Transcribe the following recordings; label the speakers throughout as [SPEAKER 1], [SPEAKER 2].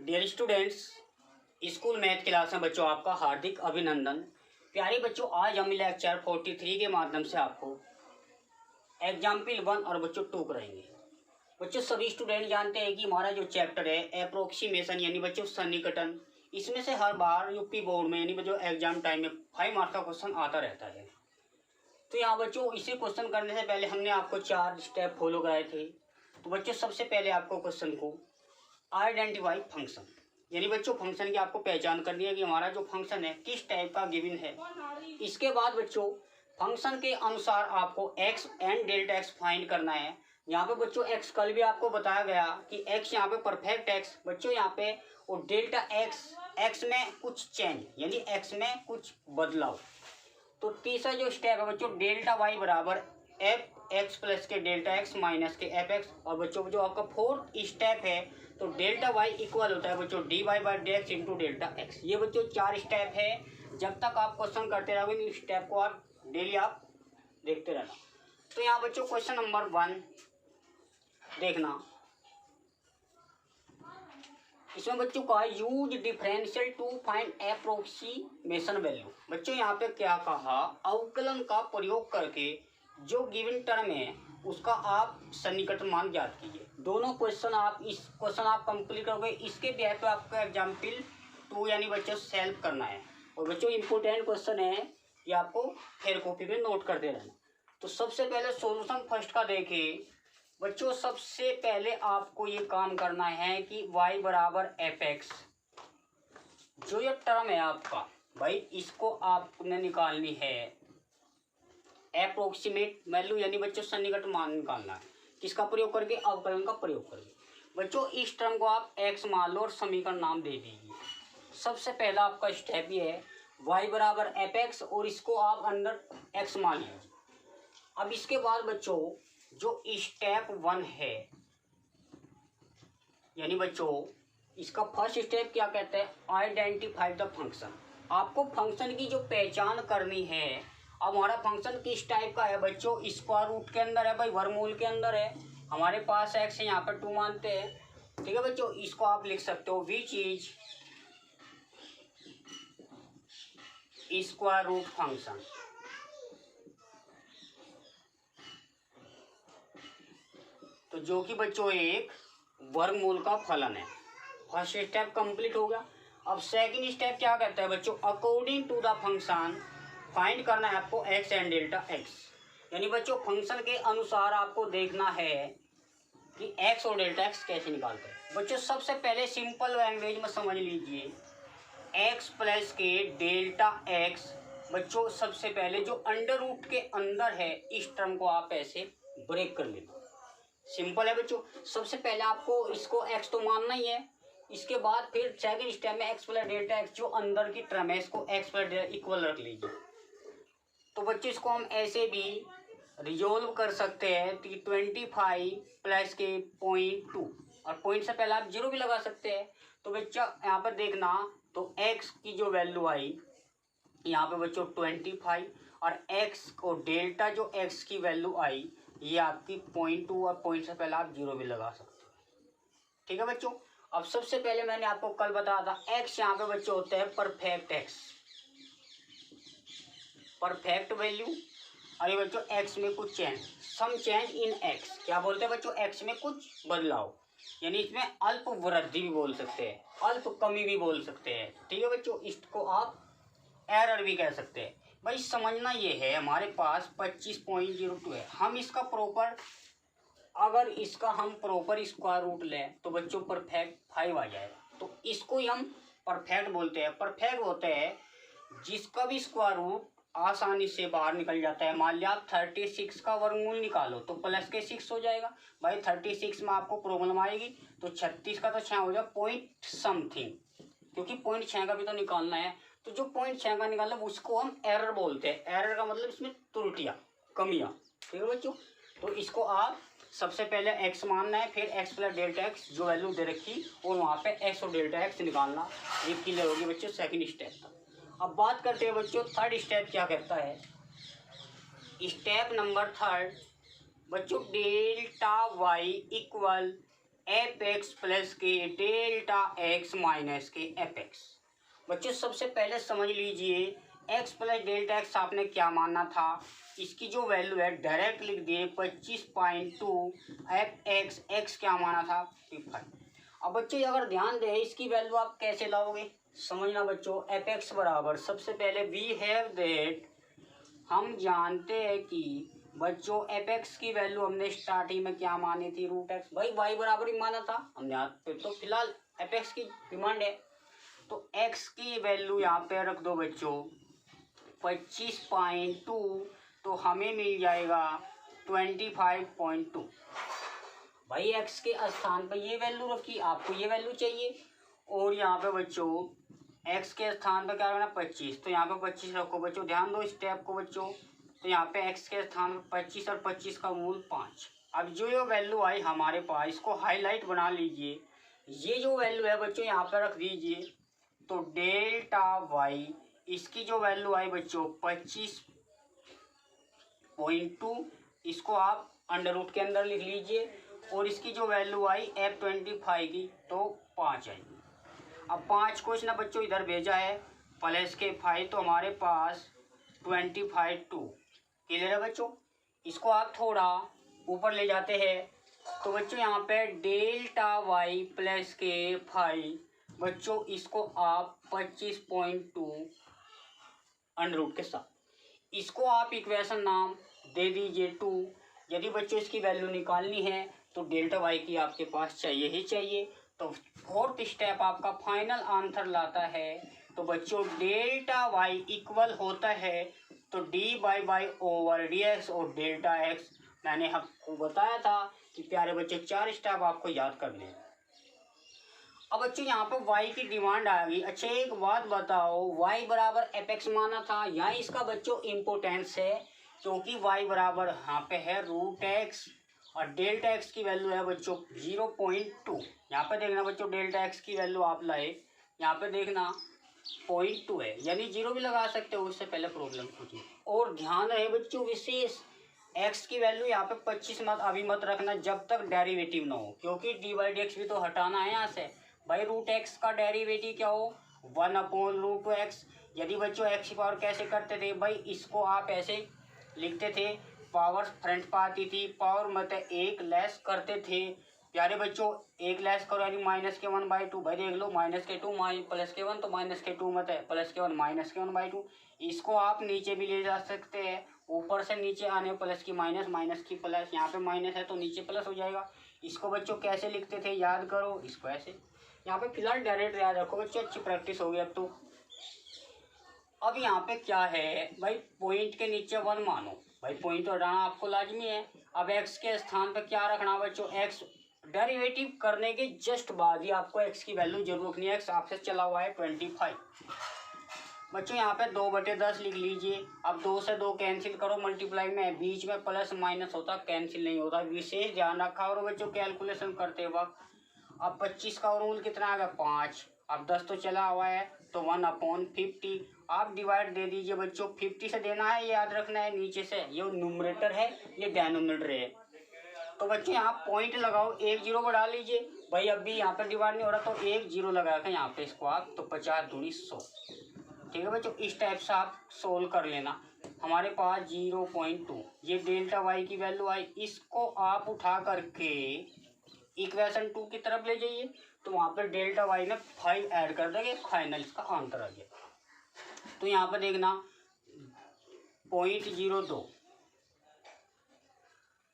[SPEAKER 1] Dear students, school math class में बच्चों आपका हार्दिक अभिनंदन। प्यारे बच्चों, आज हम लेक्चर 43 के माध्यम से आपको एग्जाम्पल 1 और बच्चों 2 कराएंगे। बच्चों सभी स्टूडेंट जानते हैं कि हमारा जो चैप्टर है अप्रोक्सीमेशन यानी बच्चों सन्निकटन, इसमें से हर बार यूपी बोर्ड में यानी बच्चों एग्जाम टाइम में 5 मार्क्स का क्वेश्चन आता रहता है। तो यहाँ बच्चों इसे क्वेश्चन करने से पहले हमने आपको 4 स्टेप फॉलो कराए थे। तो बच्चों सबसे पहले आपको क्वेश्चन को आइडेंटिफाई फंक्शन यानी बच्चों फंक्शन की आपको पहचान करनी है कि हमारा जो फंक्शन है किस टाइप का गिवन है। इसके बाद बच्चों फंक्शन के अनुसार आपको x and delta x find करना है। यहाँ पे बच्चों एक्स कल भी आपको बताया गया कि एक्स यहाँ पे परफेक्ट एक्स बच्चों यहाँ पे, और डेल्टा एक्स एक्स में कुछ चेंज यानी एक्स में कुछ बदलाव। तो तीसरा जो स्टेप है बच्चों डेल्टा वाई बराबर एफ एक्स प्लस के डेल्टा एक्स माइनस के एफ एक्स। और बच्चों जो आपका फोर्थ स्टेप है तो डेल्टा वाई इक्वल होता है बच्चों D Y by D X into delta X. ये बच्चों 4 स्टेप है। जब तक आप क्वेश्चन करते रहोगे इस स्टेप को आप डेली आप देखते रहना। तो यहाँ बच्चों क्वेश्चन नंबर 1 देखना, इसमें बच्चों का use differential to find approximation value. बच्चों यहाँ पे क्या कहा, अवकलन का प्रयोग करके जो गिवन टर्म है उसका आप सन्निकट मान ज्ञात कीजिए। दोनों क्वेश्चन आप इस क्वेश्चन आप कंप्लीट करोगे, इसके बेहतर पे आपका एग्जाम्पल 2 यानी बच्चों सेल्फ करना है। और बच्चों इंपॉर्टेंट क्वेश्चन है कि आपको फिर कॉपी में नोट करते रहना। तो सबसे पहले सॉल्यूशन फर्स्ट का देखिए बच्चों, सबसे पहले आपको ये काम करना है कि y बराबर एफ एक्स, जो ये टर्म है आपका भाई इसको आपने निकालनी है अप्रोक्सीमेट वैल्यू यानी बच्चों सन्निकट मान निकालना है। किसका प्रयोग करके, अवकलन का प्रयोग करके। बच्चों इस टर्म को आप x मान लो और समीकरण नाम दे दीजिए। सबसे पहला आपका स्टेप ये है y बराबर एफ एक्स और इसको आप अंदर x मान लीजिए। अब इसके बाद बच्चों जो स्टेप 1 है यानी बच्चों इसका फर्स्ट स्टेप क्या कहते हैं, आइडेंटिफाई द फंक्शन। आपको फंक्शन की जो पहचान करनी है। अब हमारा फंक्शन किस टाइप का है बच्चों, स्क्वायर रूट के अंदर है भाई, वर्गमूल के अंदर है। हमारे पास एक्स है, यहाँ पर 2 मानते हैं। ठीक है बच्चों, इसको आप लिख सकते हो which is square root function. तो जो कि बच्चों एक वर्गमूल का फलन है। फर्स्ट स्टेप कंप्लीट हो गया। अब सेकंड स्टेप क्या कहता है बच्चों, according to the function find करना है आपको एक्स एंड डेल्टा एक्स। यानी बच्चों फंक्शन के अनुसार आपको देखना है कि एक्स और डेल्टा एक्स कैसे निकालते हैं। बच्चों सबसे पहले सिंपल लैंग्वेज में समझ लीजिए, एक्स प्लस के डेल्टा एक्स बच्चों सबसे पहले जो अंडर रूट के अंदर है इस टर्म को आप ऐसे ब्रेक कर लेना। सिंपल है बच्चों, सबसे पहले आपको इसको x तो मानना ही है। इसके बाद फिर सेकंड स्टेप में x प्लस डेल्टा एक्स जो अंदर की टर्म है इसको x प्लस डेल्टा इक्वल रख लीजिए। तो बच्चों इसको हम ऐसे भी रिजोल्व कर सकते हैं कि 25 प्लस के 0.2 और पॉइंट से पहले आप 0 भी लगा सकते हैं। तो बच्चा यहाँ पर देखना तो x की जो वैल्यू आई यहाँ पे बच्चों 25 और x और डेल्टा जो x की वैल्यू आई ये आपकी 0.2 और पॉइंट से पहले आप 0 भी लगा सकते हो। ठीक है बच्चों, अब सबसे पहले मैंने आपको कल बताया था x यहाँ पे बच्चों होता है परफेक्ट x, परफेक्ट वैल्यू। अरे बच्चों x में कुछ change, some change in x, क्या बोलते हैं बच्चों, x में कुछ बदलाव यानी इसमें अल्प वृद्धि भी बोल सकते हैं, अल्प कमी भी बोल सकते हैं। ठीक है बच्चों, इसको आप एरर भी कह सकते हैं। भाई समझना ये है हमारे पास 25.02 है। हम इसका प्रॉपर अगर इसका हम प्रॉपर स्क्वायर रूट लें तो बच्चों परफेक्ट 5 आ जाएगा। तो इसको ही हम परफेक्ट बोलते हैं। परफेक्ट होते हैं जिसका भी स्क्वायर रूट आसानी से बाहर निकल जाता है। मान लिया आप 36 का वर्गमूल निकालो तो प्लस के 6 हो जाएगा। भाई 36 में आपको प्रॉब्लम आएगी तो 36 का तो 6 हो जाएगा पॉइंट समथिंग, क्योंकि पॉइंट 6 का भी तो निकालना है। तो जो पॉइंट 6 का निकालना उसको हम एरर बोलते हैं। एरर का मतलब इसमें त्रुटियाँ, कमियाँ। ठीक है बच्चों, तो इसको आप सबसे पहले x मानना है, फिर x प्लस डेल्टा एक्स जो वैल्यू दे रखी और वहाँ पे x और डेल्टा एक्स निकालना, ये क्लियर होगी बच्चों सेकंड स्टेप तक। अब बात करते हैं बच्चों थर्ड स्टेप क्या कहता है। स्टेप नंबर 3 बच्चों delta y equal F x plus के डेल्टा एक्स माइनस के एफ एक्स। बच्चों सबसे पहले समझ लीजिए एक्स प्लस डेल्टा एक्स आपने क्या मानना था, इसकी जो वैल्यू है डायरेक्ट लिख दिए 25.2, एफ एक्स एक्स क्या माना था 55। अब बच्चों अगर ध्यान दें इसकी वैल्यू आप कैसे लाओगे, समझना बच्चों। एफ एक्स बराबर सबसे पहले वी हैव दैट, हम जानते हैं कि बच्चों एफ एक्स की वैल्यू हमने स्टार्टिंग में क्या मानी थी रूट एक्स, भाई वाई बराबर ही माना था हमने यहाँ पे, तो फिलहाल एफ एक्स की डिमांड है तो एक्स की वैल्यू यहाँ पे रख दो बच्चों 25.2, तो हमें मिल जाएगा 25.2। भाई एक्स के स्थान पर ये वैल्यू रखी, आपको ये वैल्यू चाहिए, और यहाँ पे बच्चों एक्स के स्थान पर क्या रखना 25, तो यहाँ पे 25 रखो बच्चों। ध्यान दो स्टेप को बच्चों, तो यहाँ पे एक्स के स्थान पर 25 और 25 का मूल 5। अब जो ये वैल्यू आई हमारे पास, इसको हाईलाइट बना लीजिए, ये जो वैल्यू है बच्चों यहाँ पे रख दीजिए, तो डेल्टा वाई इसकी जो वैल्यू आई बच्चों 25.2, इसको आप अंडर रूट के अंदर लिख लीजिए, और इसकी जो वैल्यू आई F25 की तो 5 आई। अब 5 को इसने बच्चों इधर भेजा है प्लस के 5, तो हमारे पास 25.2 क्लियर है बच्चों। इसको आप थोड़ा ऊपर ले जाते हैं, तो बच्चों यहाँ पे डेल्टा वाई प्लस के 5, बच्चों इसको आप 25.2 अंडर रूट के साथ, इसको आप इक्वेशन नाम दे दीजिए 2। यदि बच्चों इसकी वैल्यू निकालनी है तो डेल्टा वाई की आपके पास चाहिए ही चाहिए, तो फोर्थ स्टेप आपका फाइनल आंसर लाता है, तो बच्चों डेल्टा वाई इक्वल होता है तो D by over D x, और डेल्टा एक्स मैंने आपको बताया था कि प्यारे बच्चे 4 स्टेप आपको याद करने हैं। अब बच्चों यहाँ पर y की डिमांड आ गई। अच्छा एक बात बताओ, y बराबर एफ एक्स माना था, यहाँ इसका बच्चों इम्पोर्टेंस है क्योंकि y बराबर यहाँ पे है रूट एक्स, और डेल्टा एक्स की वैल्यू है बच्चों 0.2। यहाँ पे देखना बच्चों डेल्टा एक्स की वैल्यू आप लाए, यहाँ पे देखना 0.2 है, यानी 0 भी लगा सकते हो, उससे पहले प्रॉब्लम होगी। और ध्यान रहे बच्चों विशेष, एक्स की वैल्यू यहाँ पे 25 मत अभी मत रखना जब तक डेरिवेटिव ना हो, क्योंकि डी बाई डी एक्स भी तो हटाना है यहाँ से। भाई रूट एक्स का डेरिवेटिव क्या हो 1/√2x। यदि बच्चों एक्स की पावर कैसे करते थे, भाई इसको आप ऐसे लिखते थे, पावर फ्रंट पर आती थी, पावर मतलब एक लेस करते थे। प्यारे बच्चों एक लेस करो यानी -1/2, भाई देख लो -2 प्लस के 1 तो -2 मत है, प्लस के 1 -1/2। इसको आप नीचे भी ले जा सकते हैं, ऊपर से नीचे आने प्लस की माइनस, माइनस की प्लस, यहाँ पे माइनस है तो नीचे प्लस हो जाएगा। इसको बच्चों कैसे लिखते थे याद करो, इसको ऐसे, यहाँ पे फिलहाल डायरेक्ट याद रखो बच्चों, अच्छी प्रैक्टिस हो गई अब तो। अब यहाँ पे क्या है भाई, पॉइंट के नीचे 1 मानो, भाई पॉइंट हटाना आपको लाजमी है। अब एक्स के स्थान पे क्या रखना बच्चों, एक्स डेरिवेटिव करने के जस्ट बाद ही आपको एक्स की वैल्यू जरूर रखनी है। एक्स आपसे चला हुआ है 25 बच्चों, यहाँ पे 2/10 लिख लीजिए। अब 2 से 2 कैंसिल करो, मल्टीप्लाई में बीच में प्लस माइनस होता, कैंसिल नहीं होता, विशेष ध्यान रखा और बच्चों कैलकुलेशन करते वक्त। अब 25 का रूल कितना आ गया 5, अब 10 तो चला हुआ है तो 1/50 आप डिवाइड दे दीजिए बच्चों। 50 से देना है, ये याद रखना है, नीचे से ये न्यूमरेटर है ये डिनोमिनेटर है। तो बच्चों यहाँ पॉइंट लगाओ, 1 0 बढ़ा लीजिए, भाई अभी यहाँ पे डिवाइड नहीं हो रहा तो 1 0 लगा के यहाँ पे इसको आप, तो 50 दूनी 100। ठीक है बच्चों, इस टाइप से आप सोल्व कर लेना। हमारे पास 0.2 ये डेल्टा वाई की वैल्यू आई, इसको आप उठा करके इक्वेशन 2 की तरफ ले जाइए, तो वहाँ पर डेल्टा वाई में 5 ऐड कर देंगे, फाइनल इसका आंसर आ गया। तो यहाँ पर देखना 0.02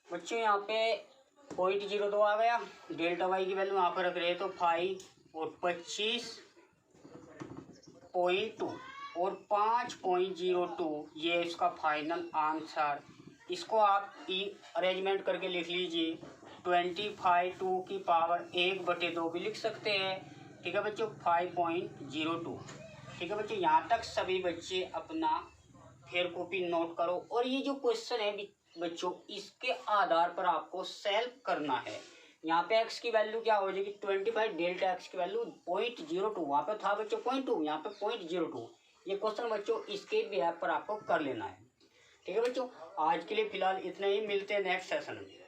[SPEAKER 1] बच्चों, यहाँ पे 0.02 आ गया, डेल्टा वाई की वैल्यू यहाँ पर रख रहे हैं तो 5 और 25.2 और 5.02 ये इसका फाइनल आंसर। इसको आप अरेंजमेंट करके लिख लीजिए, 25 की पावर 1/2 भी लिख सकते हैं। ठीक है बच्चों, 5.02। ठीक है बच्चों, यहाँ तक सभी बच्चे अपना फेयर कॉपी नोट करो, और ये जो क्वेश्चन है बच्चों इसके आधार पर आपको सेल्फ करना है। यहाँ पे x की वैल्यू क्या हो जाएगी 25, डेल्टा x की वैल्यू 0.02, वहाँ पे था बच्चों 0.2, यहाँ पे 0.02। ये क्वेश्चन बच्चों इसके बेस पर आपको कर लेना है। ठीक है बच्चों, आज के लिए फिलहाल इतना ही, मिलते हैं नेक्स्ट सेशन में।